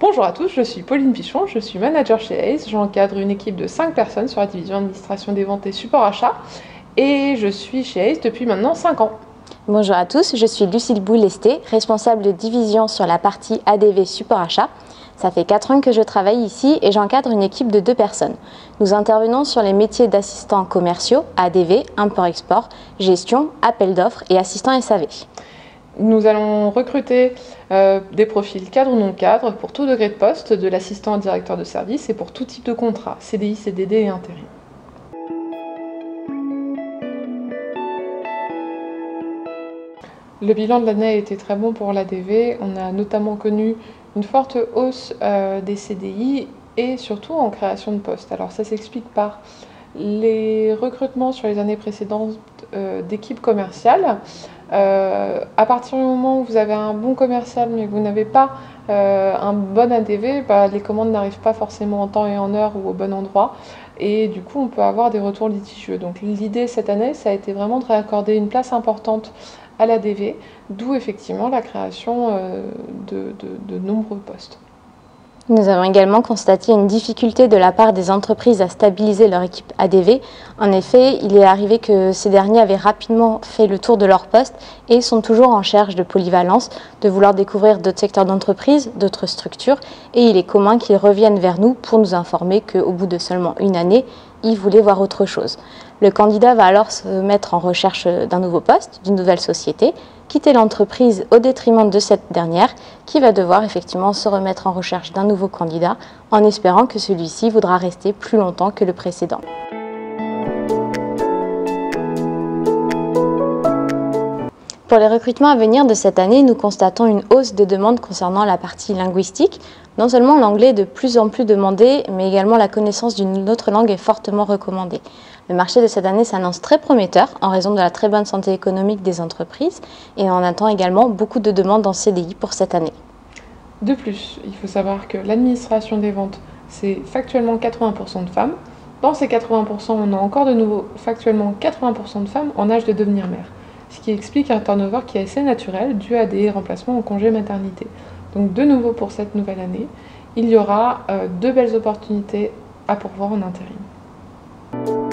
Bonjour à tous, je suis Pauline Pichon, je suis manager chez Ace. J'encadre une équipe de 5 personnes sur la division administration des ventes et support achat. Et je suis chez Ace depuis maintenant 5 ans. Bonjour à tous, je suis Lucille Boulesté, responsable de division sur la partie ADV support achat. Ça fait 4 ans que je travaille ici et j'encadre une équipe de 2 personnes. Nous intervenons sur les métiers d'assistants commerciaux, ADV, import-export, gestion, appel d'offres et assistants SAV. Nous allons recruter des profils cadres ou non cadres pour tout degré de poste, de l'assistant à directeur de service et pour tout type de contrat, CDI, CDD et intérim. Le bilan de l'année a été très bon pour l'ADV. On a notamment connu une forte hausse des CDI et surtout en création de postes. Alors ça s'explique par les recrutements sur les années précédentes d'équipes commerciales. À partir du moment où vous avez un bon commercial mais que vous n'avez pas un bon ADV, les commandes n'arrivent pas forcément en temps et en heure ou au bon endroit. Et du coup, on peut avoir des retours litigieux. Donc l'idée cette année, ça a été vraiment de réaccorder une place importante à l'ADV, d'où effectivement la création de nombreux postes. Nous avons également constaté une difficulté de la part des entreprises à stabiliser leur équipe ADV. En effet, il est arrivé que ces derniers avaient rapidement fait le tour de leur poste et sont toujours en recherche de polyvalence, de vouloir découvrir d'autres secteurs d'entreprise, d'autres structures. Et il est commun qu'ils reviennent vers nous pour nous informer qu'au bout de seulement une année, ils voulaient voir autre chose. Le candidat va alors se mettre en recherche d'un nouveau poste, d'une nouvelle société, quitter l'entreprise au détriment de cette dernière qui va devoir effectivement se remettre en recherche d'un nouveau candidat en espérant que celui-ci voudra rester plus longtemps que le précédent. Pour les recrutements à venir de cette année, nous constatons une hausse des demandes concernant la partie linguistique. Non seulement l'anglais est de plus en plus demandé, mais également la connaissance d'une autre langue est fortement recommandée. Le marché de cette année s'annonce très prometteur en raison de la très bonne santé économique des entreprises et on attend également beaucoup de demandes en CDI pour cette année. De plus, il faut savoir que l'administration des ventes, c'est factuellement 80% de femmes. Dans ces 80%, on a encore de nouveau factuellement 80% de femmes en âge de devenir mère. Ce qui explique un turnover qui est assez naturel dû à des remplacements en congé maternité. Donc de nouveau pour cette nouvelle année, il y aura 2 belles opportunités à pourvoir en intérim.